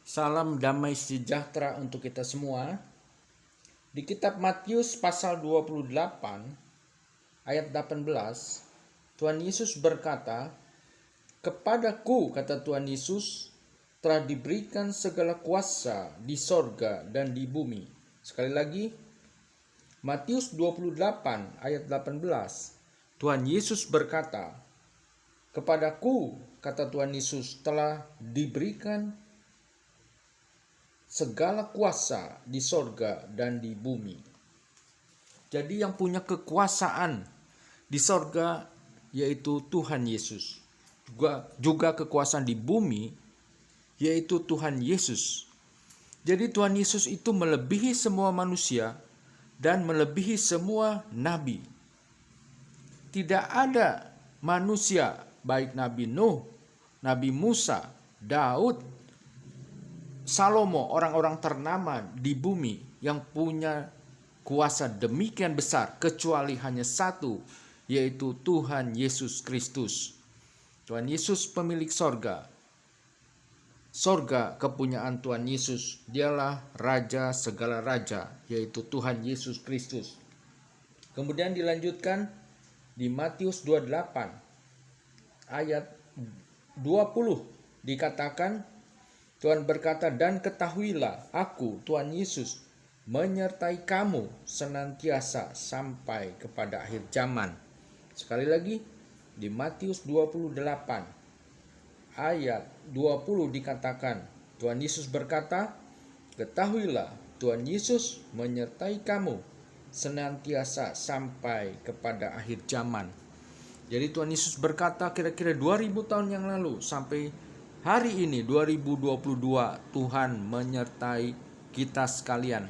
Salam damai sejahtera untuk kita semua. Di kitab Matius pasal 28 ayat 18, Tuhan Yesus berkata, "Kepadaku," kata Tuhan Yesus, "telah diberikan segala kuasa di sorga dan di bumi." Sekali lagi, Matius 28 ayat 18, Tuhan Yesus berkata, "Kepadaku," kata Tuhan Yesus, "telah diberikan segala kuasa di sorga dan di bumi." Jadi yang punya kekuasaan di sorga yaitu Tuhan Yesus. Juga kekuasaan di bumi yaitu Tuhan Yesus. Jadi Tuhan Yesus itu melebihi semua manusia dan melebihi semua nabi. Tidak ada manusia, baik Nabi Nuh, Nabi Musa, Daud, Salomo, orang-orang ternama di bumi yang punya kuasa demikian besar, kecuali hanya satu, yaitu Tuhan Yesus Kristus. Tuhan Yesus pemilik sorga. Sorga kepunyaan Tuhan Yesus. Dialah Raja segala raja, yaitu Tuhan Yesus Kristus. Kemudian dilanjutkan di Matius 28 ayat 20 dikatakan, Tuhan berkata, "Dan ketahuilah, aku, Tuhan Yesus, menyertai kamu senantiasa sampai kepada akhir zaman." Sekali lagi, di Matius 28 ayat 20 dikatakan, Tuhan Yesus berkata, "Ketahuilah, Tuhan Yesus menyertai kamu senantiasa sampai kepada akhir zaman." Jadi Tuhan Yesus berkata kira-kira 2000 tahun yang lalu sampai hari ini 2022 Tuhan menyertai kita sekalian.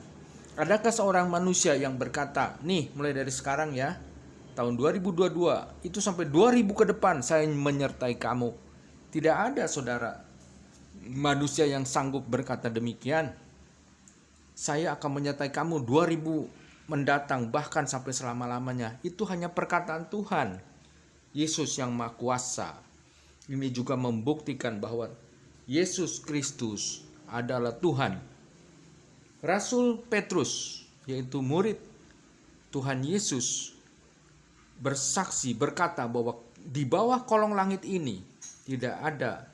Adakah seorang manusia yang berkata, "Nih mulai dari sekarang ya, tahun 2022 itu sampai 2000 ke depan saya menyertai kamu"? Tidak ada, saudara, manusia yang sanggup berkata demikian. Saya akan menyertai kamu 2000 mendatang, bahkan sampai selama-lamanya. Itu hanya perkataan Tuhan Yesus yang Maha Kuasa. Ini juga membuktikan bahwa Yesus Kristus adalah Tuhan. Rasul Petrus, yaitu murid Tuhan Yesus, bersaksi berkata bahwa di bawah kolong langit ini tidak ada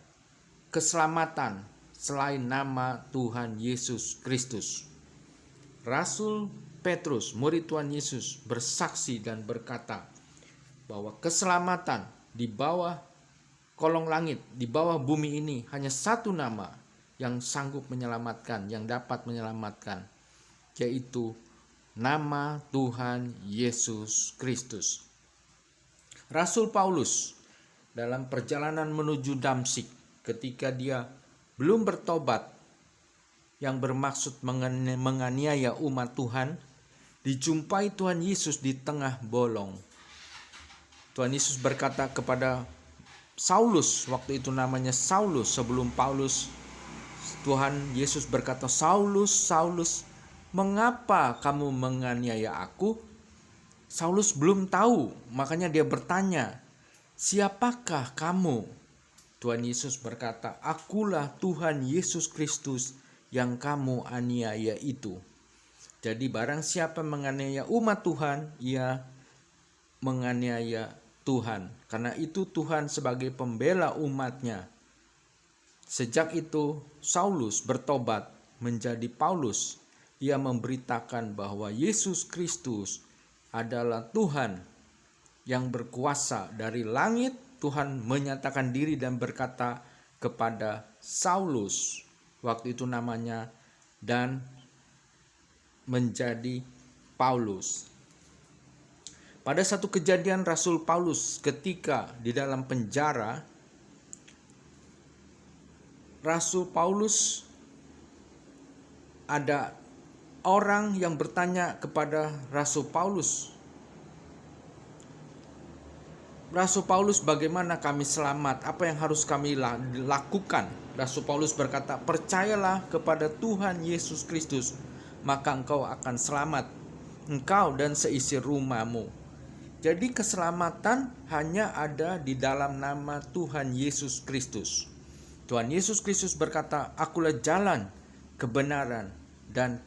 keselamatan selain nama Tuhan Yesus Kristus. Rasul Petrus, murid Tuhan Yesus, bersaksi dan berkata bahwa keselamatan di bawah kolong langit, di bawah bumi ini hanya satu nama yang sanggup menyelamatkan, yang dapat menyelamatkan, yaitu nama Tuhan Yesus Kristus. Rasul Paulus dalam perjalanan menuju Damsyik, ketika dia belum bertobat yang bermaksud menganiaya umat Tuhan, dijumpai Tuhan Yesus di tengah bolong. Tuhan Yesus berkata kepada Saulus, waktu itu namanya Saulus sebelum Paulus, Tuhan Yesus berkata, "Saulus, Saulus, mengapa kamu menganiaya aku?" Saulus belum tahu, makanya dia bertanya, "Siapakah kamu?" Tuhan Yesus berkata, "Akulah Tuhan Yesus Kristus yang kamu aniaya itu." Jadi barang siapa menganiaya umat Tuhan, ia menganiaya Tuhan. Karena itu Tuhan sebagai pembela umatnya. Sejak itu Saulus bertobat menjadi Paulus. Ia memberitakan bahwa Yesus Kristus adalah Tuhan yang berkuasa. Dari langit Tuhan menyatakan diri dan berkata kepada Saulus, waktu itu namanya, dan menjadi Paulus. Pada satu kejadian Rasul Paulus ketika di dalam penjara, Rasul Paulus ada orang yang bertanya kepada Rasul Paulus, "Rasul Paulus, bagaimana kami selamat? Apa yang harus kami lakukan?" Rasul Paulus berkata, "Percayalah kepada Tuhan Yesus Kristus, maka engkau akan selamat, engkau dan seisi rumahmu." Jadi keselamatan hanya ada di dalam nama Tuhan Yesus Kristus. Tuhan Yesus Kristus berkata, "Akulah jalan, kebenaran, dan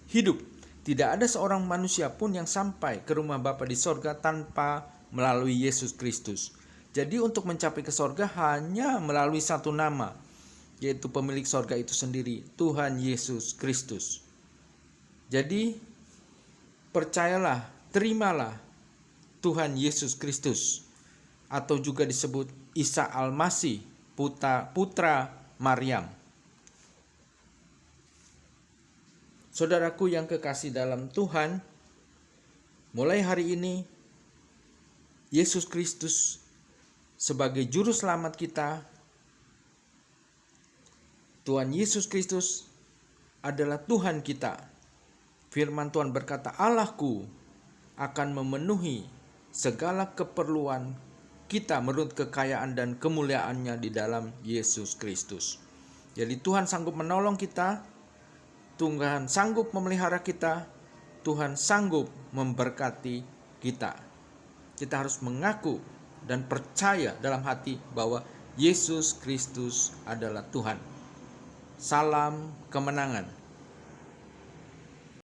hidup. Tidak ada seorang manusia pun yang sampai ke rumah Bapa di sorga tanpa melalui Yesus Kristus." Jadi untuk mencapai ke sorga hanya melalui satu nama, yaitu pemilik sorga itu sendiri, Tuhan Yesus Kristus. Jadi percayalah, terimalah Tuhan Yesus Kristus, atau juga disebut Isa Al-Masih, putra Maryam. Saudaraku yang kekasih dalam Tuhan, mulai hari ini Yesus Kristus sebagai juru selamat kita. Tuhan Yesus Kristus adalah Tuhan kita. Firman Tuhan berkata, "Allahku akan memenuhi segala keperluan kita menurut kekayaan dan kemuliaannya di dalam Yesus Kristus." Jadi Tuhan sanggup menolong kita, Tuhan sanggup memelihara kita, Tuhan sanggup memberkati kita. Kita harus mengaku dan percaya dalam hati bahwa Yesus Kristus adalah Tuhan. Salam kemenangan.